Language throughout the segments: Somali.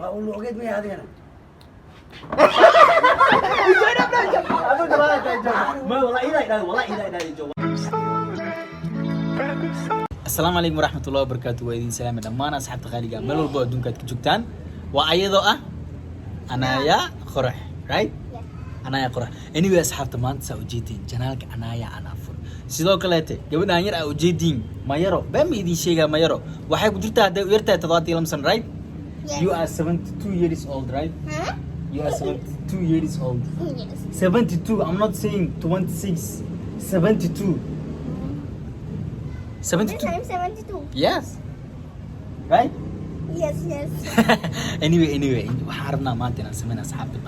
وأقول له أوكي مي هذه أنا ما والله إذا والله إذا جو. السلام عليكم ورحمة الله وبركاته وإذن سلام دمان أصحاب غالية ملول بو دونك كجوكتان وأيضا أنا يا قرح right أنا يا قرح anyway أصحاب تمان سأوجيدين جنالك أنا يا أنا فر sidoo kaleete gabadha aan yar ah ujeedin ma yaro baa ma idin sheegaa ma yaro waxay ku jirtaa haday yartaa 72 right Yes. you are 72 years old right Huh? you are 72 years old Yes. 72 I'm not saying 26 72 Yes, 72 I'm 72. yes right Yes, yes. anyway waxaan rabnaa maanta inaan sameyn asxaabta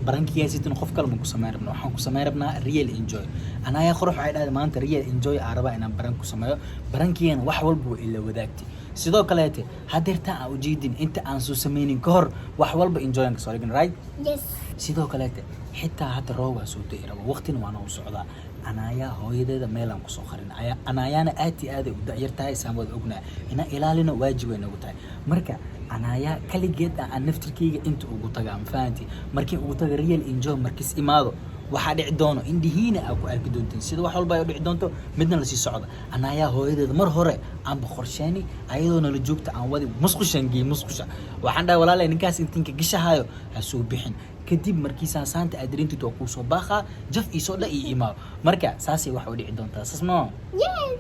barankiyaasituna qof kale ma ku sameyn rabnaa waxaan ku sameyn rabnaa real enjoy anaa yaa qurux waxay dhahday maanta real enjoy aan rabaa inaan baran ku sameeyo barankiyana wax walba waa ila wadaagtay sidoo kaleete hadeertaan aan ujeedin inta aan soo sameynin ka hor wax walba enjoy aan kasoo dhigin right Yes. sidoo kaleete xitaa hadda roobaa soo da'i rabo waqtina waana u socdaa anaayaa hooyadeeda meelaan kusoo qarin anaayaana aad iyo aad ay u da'yar tahay isaan wada ognaa inaan ilaalino waajib ay nagu tahay marka anaayaa kaligeed aan naftirkayga inta ugu tagaa ma fahanti markii ugu taga real enjoy markiis imaado waxaa dhici doono indhihiina aa ku arki doonteen sida wax walba ay u dhici doonto midna lasii socda anaayaa hooyadeeda mar hore aanba qorsheeni ayadoo nala joogta aan wadi musqushan geey musqusha waxaan dhahay walaalay ninkaas intinka gishahayo ha soo bixin kadib markiisaa saanta aad dareentid waa kuu soo baaqaa jaf iisoo dha iyo imaao marka saasay wax u dhici doontaa saas moo Yes.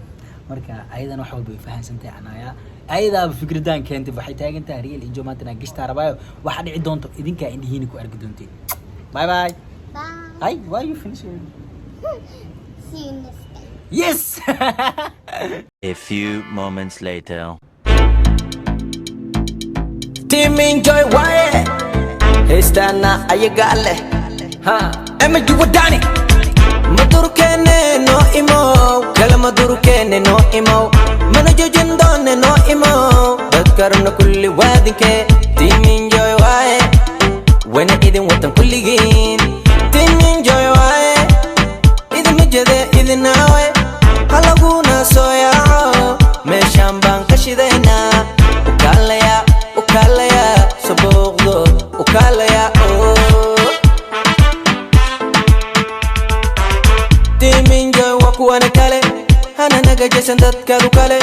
marka ayadana wax walba way fahansantahay anaayaa ayadaaba fikradaan keentay waxay taagan tahay real enjoy maanta inaan gishtaa rabaayo waxaa dhici doonto idinkaa indhihiina ku arki doonteen bye bye Bye. hi why you finish See you next time. yes A few moments later. Team enjoy wae Hestana ayagale Ha Emma juwadani Madurkene no imo Kala madurkene no imo Mana jojindone no imo Dadkarna kulli wadinke Team enjoy wae Wena idin watan kulligin Team enjoy wae Idin mijade idin nawe Halaguna soyao Meshan baan kashidayna Ukalaya sabuqdo ukalaya oh Timinga wakuwana kale hana naga jesan dadkadu kale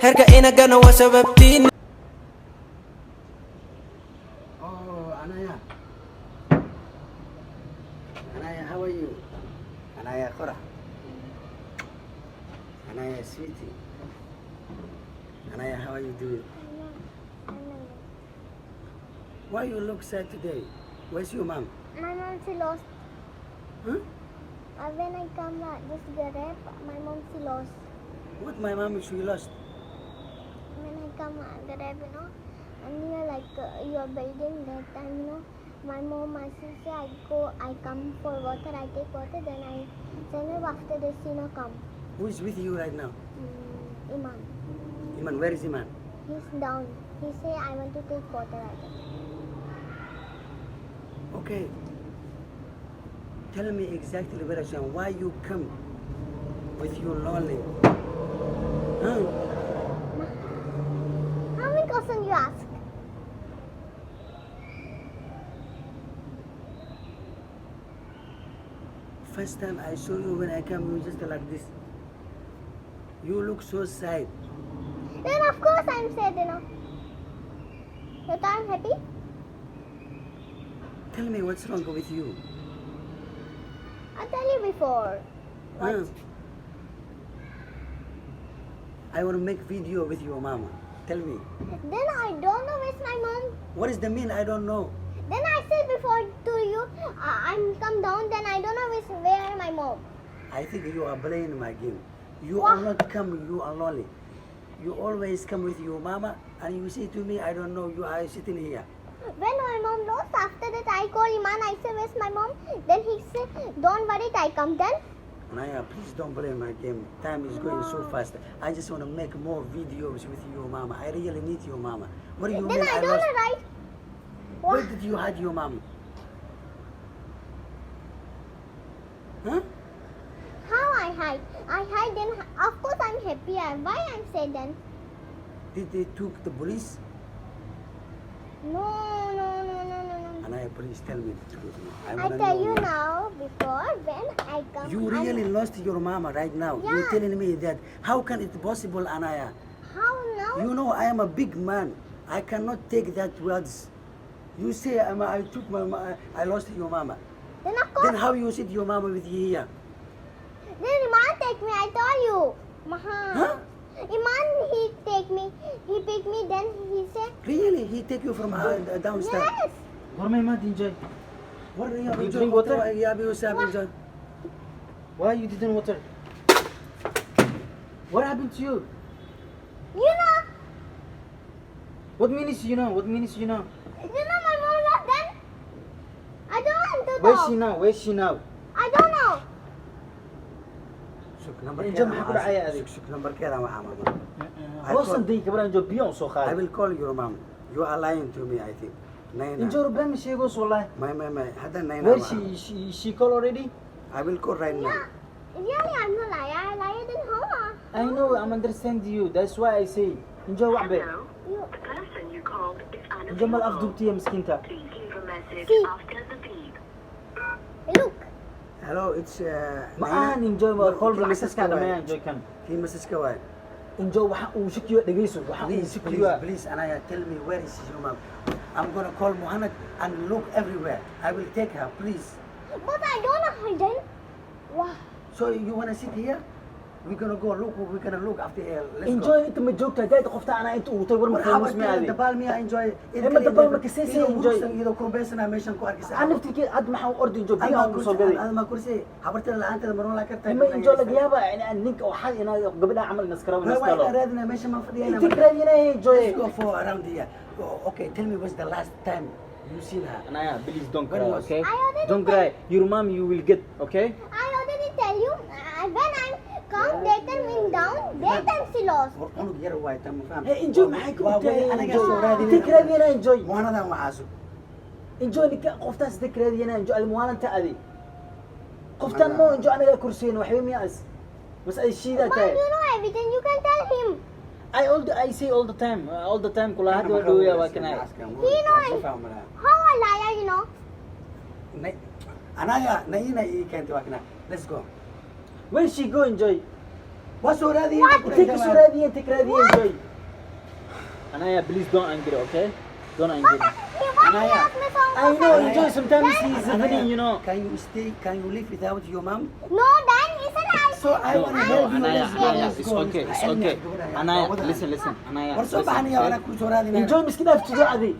herka inagana waa sababtiin Oh أنايا أنايا how are you أنايا قرح أنايا sweetie أنايا how are you doing why you look sad today where's your mom My mom, she lost. huh When I come this garage, my mom, she lost. what my mom she lost When I come garage, and you're like, you're building that time, my mom, my sister, I come for water, I take water, then I send her after this, come. who is with you right now Iman. Iman where is Iman He's down. He say, I want to take water, I take. okay tell me exactly where I am why you come with you lonely huh How many questions you ask? first time I saw you when I come you just like this you look so sad Then of course I'm sad, But I'm happy. tell me what's wrong with you I tell you before. What? huh? I want to make video with your mama tell me Then I don't know where's my mom. what is the mean I don't know Then I said before to you, I'm come down. Then I don't know where my mom. I think you are playing my game you What? are not come you are lonely you always come with your mama and you say to me I don't know you are sitting here When my mom lost, after that I call Iman. I say where's my mom? Then he said, don't worry, I come. Then Naya, please don't play my game. Time is going so fast. I just want to make more videos with your mama. I really need your mama. What do you then mean I don't know, right? Where did you hide your mom? Huh? How I hide? I hide. Then of course I'm happy. Why I'm sad then? Did they took the police? No, no, please tell me the truth. I wanna tell know you now, before when I come. You really lost your mama right now. You're Yeah. telling me that. How can it possible, Anaya? How now? You know I am a big man. I cannot take that words. You say I took I lost your mama. Then of course. Then how you sit your mama with you here? Then Iman take me. I told you. Maha. Huh? Iman he take me. He pick me. Then he said Really? He take you from downstairs? yes. gormay maad enjoy What are You drink water? Yeah, we was having some- why you didn't water what happened to you You know. what means you know You know my mom not then. I don't want to where's talk. she now I don't know. Shuk, number Enjoy keda maxaa ku waxaa- dhacaya adiga? shuk, number keda waxaa mama. I hoosan call- day gabadha enjoy biyo soo I qaaday will call your mom. You are lying to me, I think. Naina. enjoy been sheegos wallahi My. Hadda Naina. where ma- she call already I will call right now. Really, I'm not liar. I lied in home. I know I'm understand you that's why I say enjoy wax be Hello, You. the person you called is enjoy mal unavailable. afdubtiya miskiinta Please leave a message See. after the beep. Look. Hello, it's ma Naina. aan enjoy ma call Kii message ka waay. dhamaya enjoy kan Kii message ka waay. enjoy waxa uu shakiyo dhageyso waxa uu Please, shakiyo please, Anaya, tell me where is your mom? I'm gonna call Muhammad and look everywhere. I will take her, please. But I don't know her then. Wow. So you wanna sit here? We're gonna go look. We're gonna look after her. Let's enjoy go. inta ma joogta hadday qofta ana inta uu tay war ma fahmus ma aadi dabal miya enjoy. Ma dabal ma kasaysa enjoy. Iyadoo kurbeysana meeshan ku arkaysa. aan naftirkeed ad maxaa u ordi enjoy biyo aan ku soo gaday Alma kursi. Habartada la'aanteeda marun la kartay. ma enjoy laga yaaba in ninka waxaa inaad gabadha camal naskaraw Way naskalo raadina meesha ma fadhiyana. inta raadina enjoy Let's go for around here. Oh, okay, tell me what's the last time you seen her? Anaya please don't When cry was- okay I already don't cry your mom you will get okay I already tell you. When I come, that time in down, that time she lost. War unug yar waay tan ma faham. hey enjoy maxay ku tahay anaga enjoy soo raadina. inta raadina enjoy Muhanadan waxaasu. enjoy ninka qoftaas inta raadina enjoy al muwaalanta adi qoftan mo enjoy anaga kursiin waxba miyaas bas ay shiida But tahay you know everything. You can tell him. I say all the time kula hada waa dhawaya waa kanay He know. How a liar, you know. Anaya, Naina ii keentay waa kana. Let's go. where she go enjoy Waa soo raadiyay. What? take suradiya enjoy Anaya please don't angry okay don't angry He wants to Anaya. ask me some I know questions. enjoy sometimes he's funny you know Can you stay? Can you live without your mom? No, then isn't I? So I no, want to no, help you. Anaya, Let's go. Anaya, Let's it's go. okay, it's Let's go. okay. Anaya, Wadadan. listen, Anaya. War soo listen, baxaniya okay? wana ku soo raadinaya. Enjoy miskin aftido adi.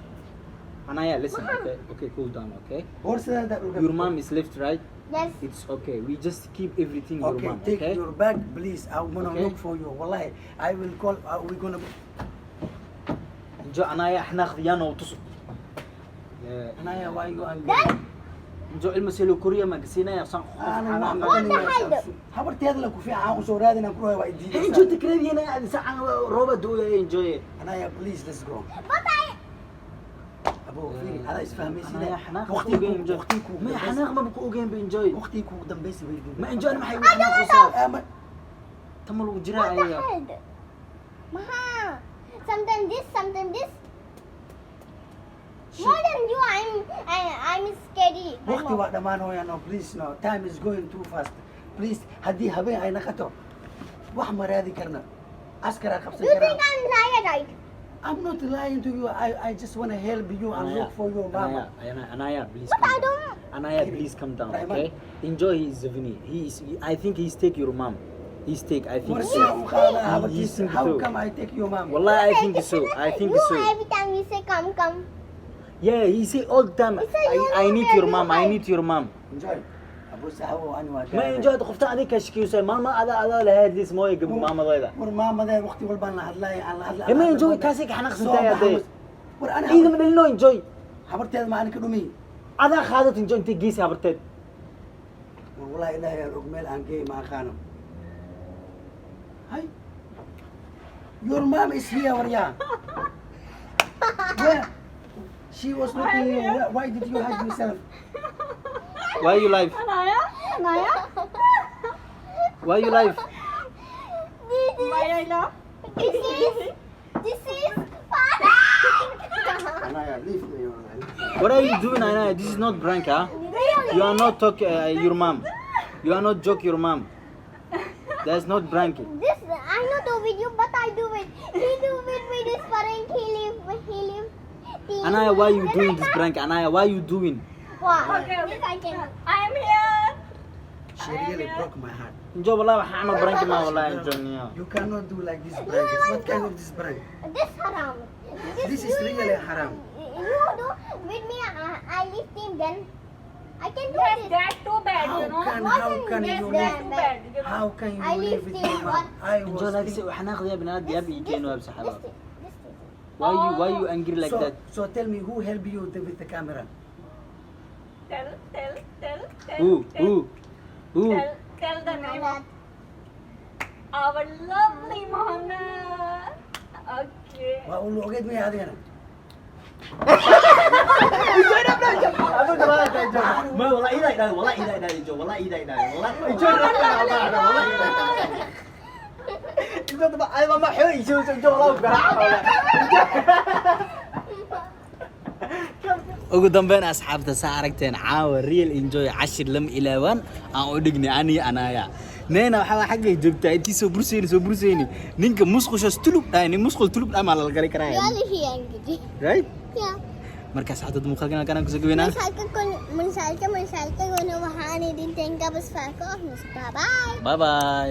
Anaya, listen, okay, cool down, okay? War sidaada uga- Your mom is left, right? Yes. It's okay. We just keep everything your Okay, mom, take okay? your bag, please. I'm gonna Okay. look for you. Wallahi, I will call. We're gonna. Enjoy, Anaya, احنا خذيانه وتص. Anaya, why you angry? Then Enjoy المسألة كوريا ما قسينا يا صن. أنا ما What the hell? habarteeda la ku fiican ku soo raadina ku waa diiday. Enjoy تكرهي هنا ساعة روبا دوية enjoy. Anaya, please, let's go. but I. Abo, fiiri, hada isfahmaysiina. أنا حناخ Waqtigu- بقوجين enjoy. waqtigu ما dambaysi- حناخ ما بقوجين بenjoy. waqtigu kugu dambaysi bay diiday. ما enjoy أنا ما حيوي حناخ وصار. Ama- تمر What the وجراء يا. hell? Maha. Sometimes this, sometimes this. More than you, I'm scary. My waqti mom. waa dhamaanaya, no, please, no. Time is going too fast. Please, haddii habeen ay naqato, wax ma raadi karna. Askara qabsan You karaa. think I'm liar, right? I'm not lying to you. I just want to help you and look for your mama. Anaya, please But come I down. don't. Anaya, please come down, Rahman. okay? Enjoy his Zavini. I think he's take your mom. He's take, I think Warsi so. u qaada He habartiisa. think How so. come I take your mama? Wallahi, I think so. I think you so. every time you say come, come. Yeah, he say all the time, He say you I know need where your you mom, I hide. need your mom. Enjoy. Abu Sahawo ani waa ما enjoy قفتا عليك كشكي وسay ماما هذا لهاد ليس موي قبل ماما ضيدا. war maamadeed waqti walbaan la hadlaay aan la hadlay. ما enjoy كاسيك حنا خسنتها يا دي. war ana إذا من إنه enjoy. habarteed ma aan ka dhumi. هذا خادت enjoy أنت جيسي هبرتد. war wallahi ilaahay aan og meel aan geey ma aqaano. Hi. Your mom is here, warya. Where? She was looking you. Why did you hide yourself? Why you live? Naya? Naya? Why you live? This is father. Anaya, leave me. What are you doing, Anaya? This is not prank, huh? Really? You are not talk your mom. You are not joke your mom. That's not pranking. This I not do with you, but I do it. He do it with his parent. He live. Anaya, why you doing this prank? Anaya, why you doing? What? Okay. This I can. I am here. She really broke my heart. Jo wallahi waxaan ma prank ma wallahi Johnny. You cannot do like this prank. What kind of this prank? This haram. This is really haram. You do with me. I live team. Then I can do Yes, this. that's too bad, How you know. can Yes, you that's live? too bad. You know. How can you I live live with in your mom? what? I Jo was lagi thinking- waxaan aqriyaa binaad yaab ii keen waab saxaba. This. Why you angry like so, that? so tell me who helped you with the camera? Tell. Who? Tell the name of our lovely Mohammed. Okay. Waa uu ogeed miya adigana? Aku jawab aja Jo. Ma wallahi iday Jo, wallahi Jo. Wallahi. Jo. Itu tuh ay mama xoy Jo law garaac. ugu dambeyn asxaabta saa aragteen caawa real enjoy cashir lam ilaawan aan u dhignay ani Anaya neena waxa xagay joogtaa intii soo burseyni ninka musqusha tulub dhaani musqul tulub ama la gali karaa Really he angry. right Yeah. markaas hadda muuqaalkan kana ku soo gabeynaa Mensalkan kono wahani din tengka besfako. Bye bye. bye bye